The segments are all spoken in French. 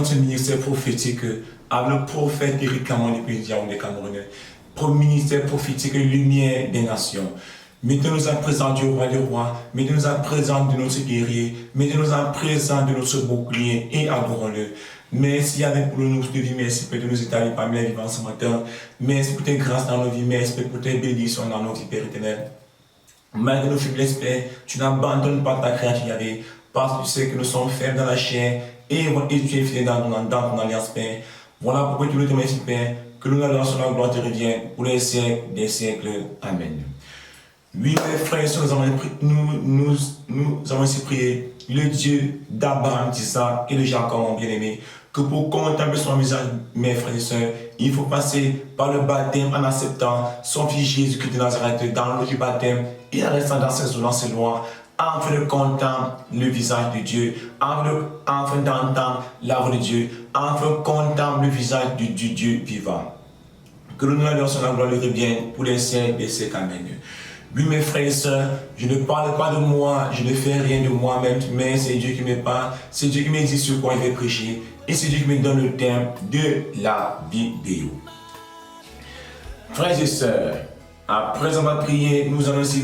ce ministère prophétique avec le prophète Éric Kamon des Camerounais. Pour le ministère prophétique lumière des nations. Mettez-nous en présent du roi des rois, mettez-nous en présent de notre guerrier, mettez-nous en présent de notre bouclier et adorons-le. Merci avec pour nous de vie, merci pour nous établir parmi les vivants ce matin. Merci pour tes grâces dans nos vies, merci pour tes bénédictions dans nos vies, Père éternel. Malgré nos faiblesses, Père, tu n'abandonnes pas ta créature, Yahvé, parce que tu sais que nous sommes faibles dans la chair et tu es fidèle dans ton alliance, Père. Voilà pourquoi tu nous remercies, Père, que nous allons sur la gloire te revient pour les siècles des siècles. Amen. Oui, mes frères et sœurs, nous avons ainsi prié le Dieu d'Abraham, d'Isaac et de Jacob, mon bien-aimé, que pour contempler son visage, mes frères et sœurs, il faut passer par le baptême en acceptant son fils Jésus-Christ de Nazareth dans l'eau du baptême et en restant dans ses lois, afin de contempler le visage de Dieu, afin d'entendre la voix de Dieu, afin de contempler le visage du Dieu vivant. Que nous allions sur la gloire lui revienne pour les siècles des siècles. Amen. Oui, mes frères et sœurs, je ne parle pas de moi, je ne fais rien de moi-même, mais c'est Dieu qui me parle, c'est Dieu qui me dit sur quoi il va prêcher, et c'est Dieu qui me donne le thème de la vidéo. Frères et sœurs, après avoir prié, nous allons aussi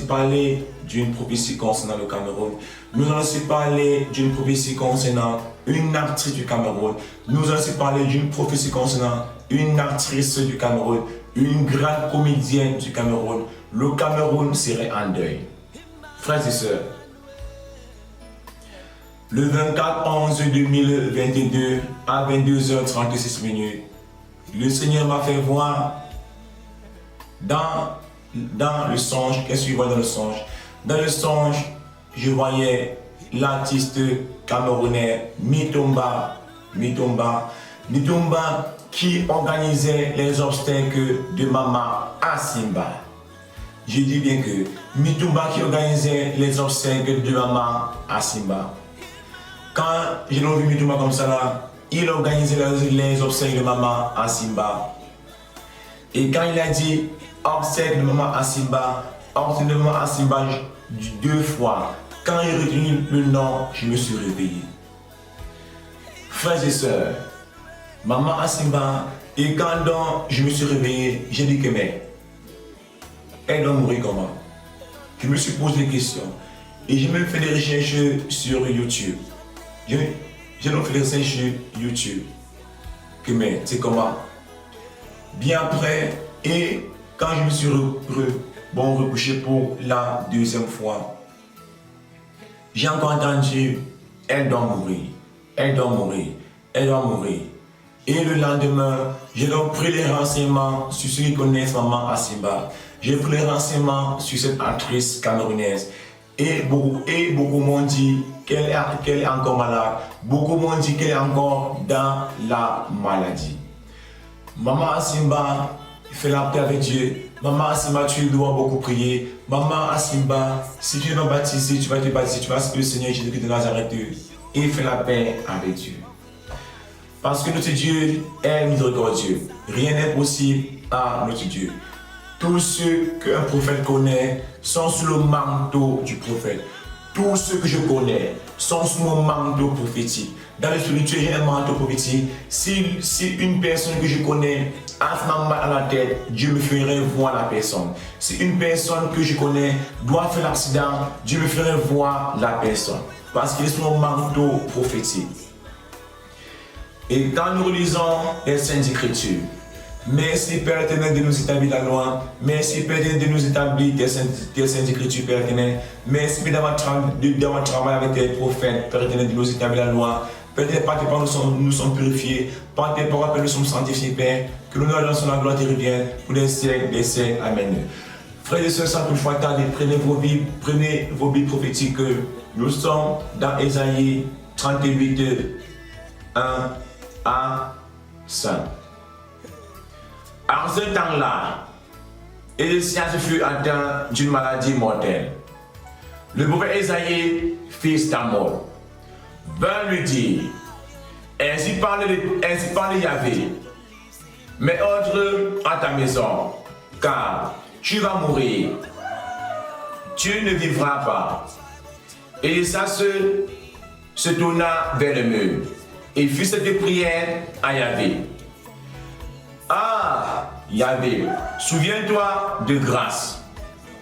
parler d'une prophétie concernant le Cameroun. Nous allons aussi parler d'une prophétie concernant une actrice du Cameroun. Nous allons aussi parler d'une prophétie concernant une actrice du Cameroun, une grande comédienne du Cameroun. Le Cameroun serait en deuil. Frères et sœurs, le 24/11/2022 à 22h36, le Seigneur m'a fait voir dans le songe. Qu'est-ce que je vois dans le songe? Dans le songe, je voyais l'artiste camerounais Mitomba qui organisait les obstacles de Maman Asimba. Je dis bien que Mitomba qui organisait les obstacles de Maman Asimba. Quand j'ai vu Mitomba comme ça là, il organisait les obstacles de Maman Asimba. Et quand il a dit obstacle de Maman Asimba, obstacle de Maman Asimba 2 fois, quand il a retenu le nom, je me suis réveillé. Frères et sœurs, Maman Asimba, et quand donc je me suis réveillé, j'ai dit que mais, elle doit mourir comment? Je me suis posé des questions et j'ai même fait des recherches sur YouTube. J'ai donc fait des recherches sur YouTube. Que mais, c'est comment? Bien après, et quand je me suis recouché pour la 2e fois, j'ai encore entendu, elle doit mourir, elle doit mourir, elle doit mourir. Et le lendemain, j'ai donc pris les renseignements sur ceux qui connaissent Maman Asimba. J'ai pris les renseignements sur cette actrice camerounaise. Et beaucoup m'ont dit qu'elle est encore malade. Beaucoup m'ont dit qu'elle est encore dans la maladie. Maman Asimba fait la paix avec Dieu. Maman Asimba, tu dois beaucoup prier. Maman Asimba, si tu es non baptisé, tu vas te baptiser. Tu vas ce que le Seigneur Jésus-Christ de Nazareth et fais la paix avec Dieu. Parce que notre Dieu est miséricordieux. Rien n'est possible à notre Dieu. Tous ceux qu'un prophète connaît sont sous le manteau du prophète. Tous ceux que je connais sont sous mon manteau prophétique. Dans le spirituel, j'ai un manteau prophétique. Si une personne que je connais a un mal à la tête, Dieu me ferait voir la personne. Si une personne que je connais doit faire l'accident, Dieu me ferait voir la personne. Parce qu'il est sous mon manteau prophétique. Et quand nous lisons les Saintes Écritures, merci Père éternel de nous établir la loi, merci Père éternel de nous établir tes Saintes Écritures, Père éternel, merci Père d'avoir travaillé avec tes prophètes, Père éternel de nous établir la loi, Père éternel, par tes paroles nous sommes purifiés, par tes paroles Père, nous sommes sanctifiés, Père, que nous allons sur la gloire te revienne pour les siècles des siècles. Amen. Frères et sœurs, sans toutefois tarder, prenez vos Bibles prophétiques. Nous sommes dans Ésaïe 38, 1 à 5. En ce temps-là, Ézéchias fut atteint d'une maladie mortelle. Le prophète Ésaïe, fils d'Amos, vint lui dire, ainsi parle Yahvé, mais entre à ta maison, car tu vas mourir, tu ne vivras pas. Et ça se tourna vers le mur et fit cette prière à Yahvé. Ah, Yahvé, souviens-toi de grâce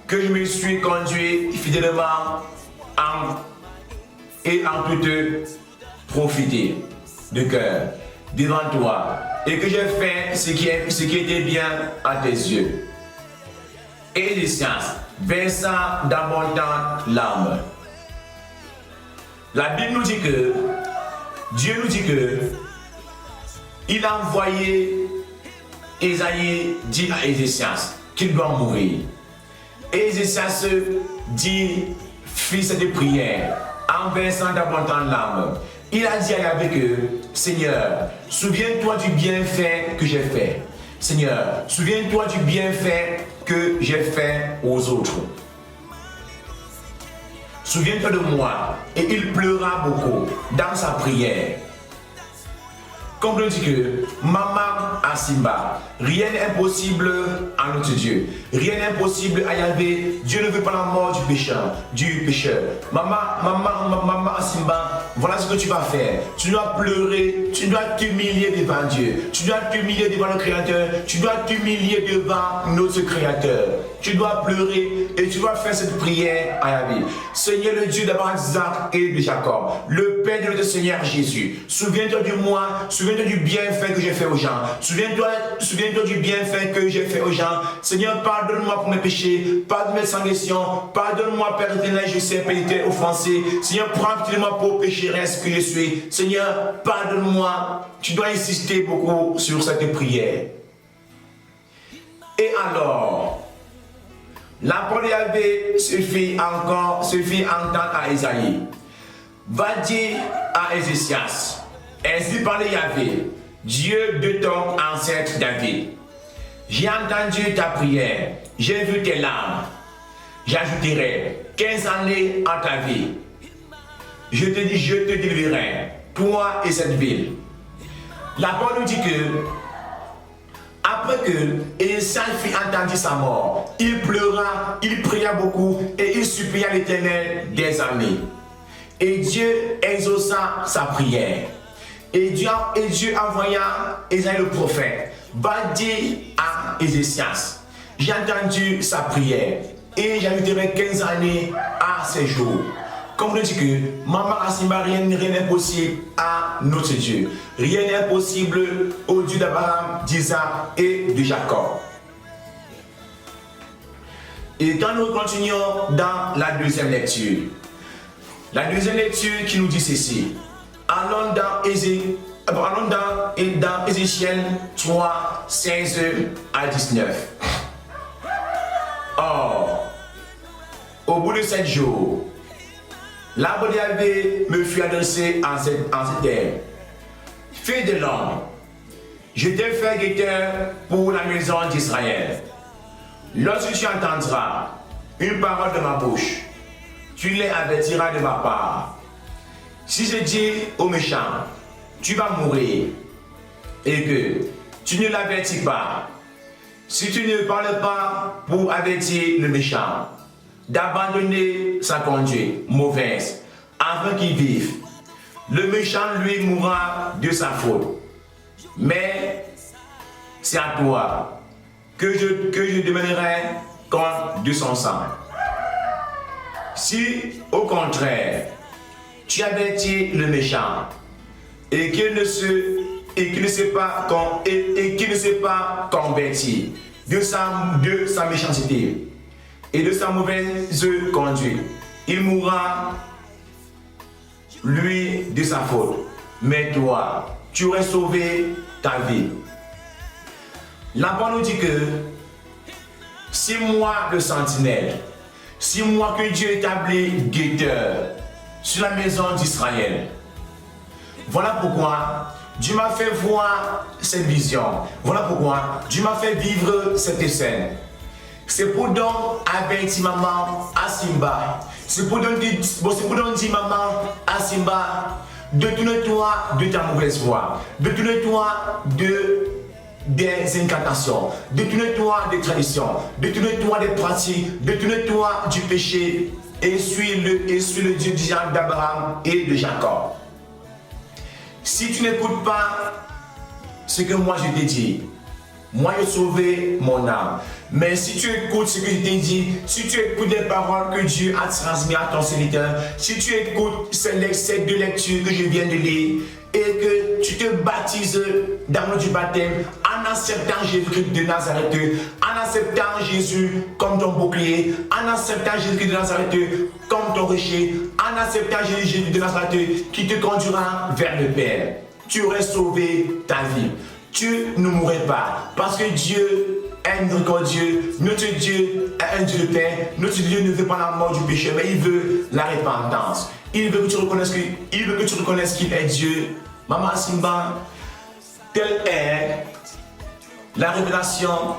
que je me suis conduit fidèlement et en toute profiter de cœur devant toi et que j'ai fait ce qui était bien à tes yeux. Et les sciences, versant d'abondantes larmes. La Bible nous dit que, Dieu nous dit que, il a envoyé Ésaïe dit à Ézéchias qu'il doit mourir. Et Ézéchias dit, fils de prière, en versant d'abondantes larmes. Il a dit à Yahvé que, Seigneur, souviens-toi du bienfait que j'ai fait. Seigneur, souviens-toi du bienfait que j'ai fait aux autres. Souviens-toi de moi. Et il pleura beaucoup dans sa prière. Comme on dit que Maman à Simba, rien n'est impossible à notre Dieu. Rien n'est impossible à Yahvé. Dieu ne veut pas la mort du pécheur. Maman à Simba, voilà ce que tu vas faire. Tu dois pleurer, tu dois t'humilier devant Dieu. Tu dois t'humilier devant le Créateur. Tu dois t'humilier devant notre Créateur. Tu dois pleurer et tu dois faire cette prière à Yahvé. Seigneur le Dieu d'Abraham, d'Isaac et de Jacob, le Père de notre Seigneur Jésus, souviens-toi de moi, souviens-toi du bienfait que j'ai fait aux gens. Souviens-toi du bienfait que j'ai fait aux gens. Seigneur, pardonne-moi pour mes péchés, pardonne mes transgressions, pardonne-moi, Père éternel, je sais, Père éternel, offensé. Seigneur, prends pitié-moi pour pécheresse que je suis. Seigneur, pardonne-moi. Tu dois insister beaucoup sur cette prière. Et alors, la parole de Yahvé se fit entendre à Ésaïe. Va dire à Ézéchias, ainsi parle Yahvé, Dieu de ton ancêtre David. J'ai entendu ta prière, j'ai vu tes larmes. J'ajouterai 15 années à ta vie. Je te délivrerai, toi et cette ville. La parole nous dit que après que Ésaïe fit entendre sa mort, il pleura, il pria beaucoup et il supplia l'Éternel des armées. Et Dieu exauça sa prière. Et Dieu envoya Ésaïe le prophète, va dire à Ézéchias, j'ai entendu sa prière et j'ajouterai 15 années à ses jours. Comme on dit que Maman Asimba, rien n'est impossible à notre Dieu. Rien n'est impossible au Dieu d'Abraham, d'Isaac et de Jacob. Et quand nous continuons dans la deuxième lecture, qui nous dit ceci, allons dans Ézéchiel 3, 16 à 19. Or, au bout de 7 jours, la parole de Yahvé me fut adressée en ces termes. Fils de l'homme, je t'ai fait guetteur pour la maison d'Israël. Lorsque tu entendras une parole de ma bouche, tu les avertiras de ma part. Si je dis au méchant, tu vas mourir, et que tu ne l'avertis pas, si tu ne parles pas pour avertir le méchant, d'abandonner sa conduite mauvaise, afin qu'il vive, le méchant lui mourra de sa faute. Mais c'est à toi que je demanderai compte de son sang. Si, au contraire, tu avertis le méchant et qu'il ne s'est pas converti de sa méchanceté et de sa mauvaise conduite, il mourra, lui, de sa faute. Mais toi, tu aurais sauvé ta vie. La parole nous dit que 6 mois de sentinelle, 6 mois que Dieu établit guetteur sur la maison d'Israël. Voilà pourquoi Dieu m'a fait voir cette vision. Voilà pourquoi Dieu m'a fait vivre cette scène. C'est pour donc avertir maman à Simba. C'est pour donc dire maman à Simba, détourne-toi de ta mauvaise voie. Détourne-toi des incantations. Détourne-toi des traditions. Détourne-toi des pratiques. Détourne-toi du péché. Et suis le Dieu d'Abraham et de Jacob. Si tu n'écoutes pas ce que moi je t'ai dit, moi je sauvé mon âme. Mais si tu écoutes ce que je t'ai dit, si tu écoutes les paroles que Dieu a transmises à ton serviteur, si tu écoutes ces deux lectures que je viens de lire, et que tu te baptises dans l'eau du baptême en acceptant Jésus-Christ de Nazareth, en acceptant Jésus comme ton bouclier, en acceptant Jésus-Christ de Nazareth comme ton rocher, en acceptant Jésus de Nazareth qui te conduira vers le Père, tu aurais sauvé ta vie. Tu ne mourrais pas parce que Dieu est miséricordieux. Notre Dieu est un Dieu de paix. Notre Dieu ne veut pas la mort du péché, mais il veut la repentance. Il veut que tu reconnaisses qu'il est Dieu. Maman Simba, telle est la révélation,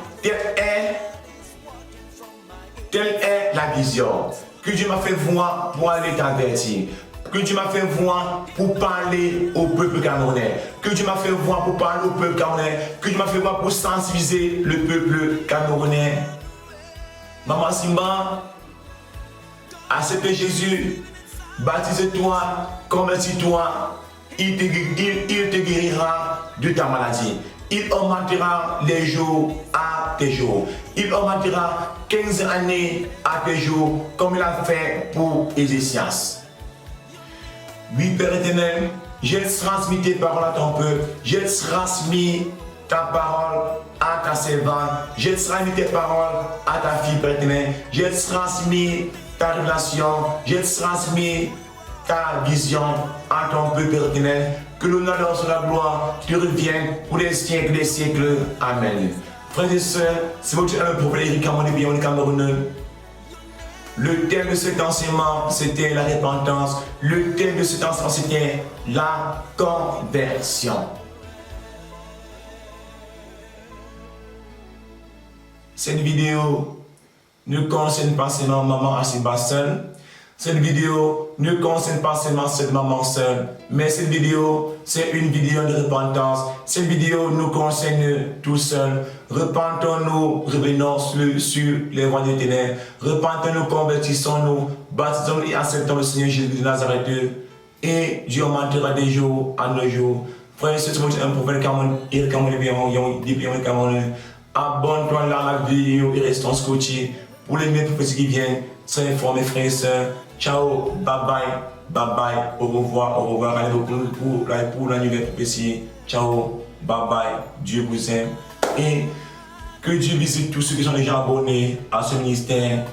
telle est la vision que Dieu m'a fait voir pour aller t'avertir. Que Dieu m'a fait voir pour parler au peuple camerounais. Que Dieu m'a fait voir pour parler au peuple camerounais. Que Dieu m'a fait voir pour sensibiliser le peuple camerounais. Maman Simba, accepte Jésus, baptise-toi, convertis-toi, il te guérira de ta maladie. Il augmentera les jours à tes jours. Il augmentera 15 années à tes jours, comme il a fait pour Ézéchias. Oui, Père éternel, j'ai transmis tes paroles à ton peuple. J'ai transmis ta parole à ta servante. J'ai transmis tes paroles à ta fille, Père éternel. J'ai transmis ta révélation. J'ai transmis ta vision à ton peuple, Père éternel. Que l'honneur et la gloire te reviennent pour les siècles des siècles. Amen. Frères et sœurs, c'est votre prophète Éric Cameroun. Le thème de cet enseignement, c'était la repentance. Le thème de cet enseignement, c'était la conversion. Cette vidéo ne concerne pas seulement maman Asimba seule. Cette vidéo ne concerne pas seulement cette maman seule. Mais cette vidéo, c'est une vidéo de repentance. Cette vidéo nous concerne tous seuls. Repentons-nous, revenons sur les voies des ténèbres. Repentons-nous, convertissons-nous, baptisons-nous et acceptons le Seigneur Jésus de Nazareth. Et Dieu augmentera des jours à nos jours. Frère et sœurs, c'est un prophète Cameroun. Abonne-toi là la vidéo et restons scotchés pour les mêmes prophéties qui viennent. Soyez informés, frères et sœurs. Ciao, bye bye, au revoir, allez pour la nouvelle prophétie. Ciao, bye bye, Dieu vous aime. Et que Dieu visite tous ceux qui sont déjà abonnés à ce ministère.